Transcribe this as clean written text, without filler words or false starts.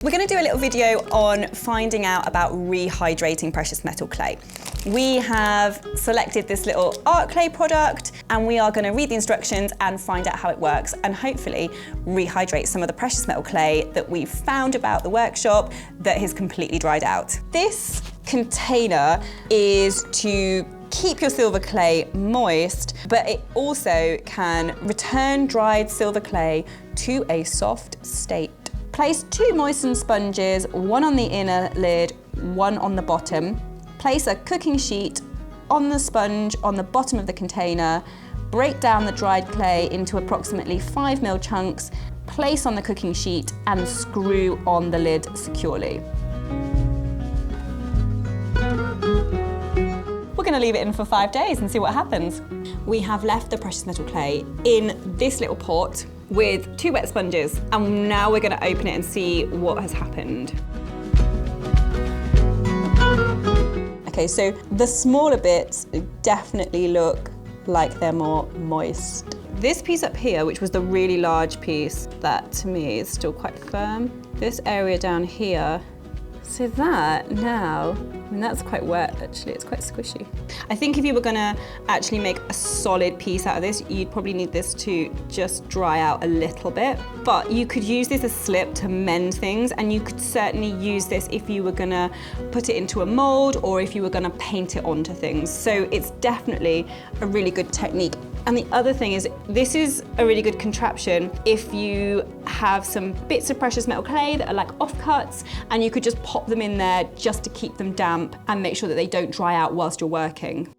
We're going to do a little video on finding out about rehydrating precious metal clay. We have selected this little art clay product and we are going to read the instructions and find out how it works and hopefully rehydrate some of the precious metal clay that we've found about the workshop that has completely dried out. This container is to keep your silver clay moist, but it also can return dried silver clay to a soft state. Place 2 moistened sponges, one on the inner lid, one on the bottom. Place a cooking sheet on the sponge on the bottom of the container. Break down the dried clay into approximately 5 ml chunks. Place on the cooking sheet and screw on the lid securely. We're going to leave it in for 5 days and see what happens. We have left the precious metal clay in this little pot with 2 wet sponges, and now we're going to open it and see what has happened. Okay, so the smaller bits definitely look like they're more moist. This piece up here, which was the really large piece, that to me is still quite firm. This area down here, so that now, I mean, that's quite wet actually, it's quite squishy. I think if you were gonna actually make a solid piece out of this, you'd probably need this to just dry out a little bit. But you could use this as slip to mend things, and you could certainly use this if you were gonna put it into a mold or if you were gonna paint it onto things. So it's definitely a really good technique. And the other thing is, this is a really good contraption if you have some bits of precious metal clay that are like offcuts, and you could just pop them in there just to keep them damp and make sure that they don't dry out whilst you're working.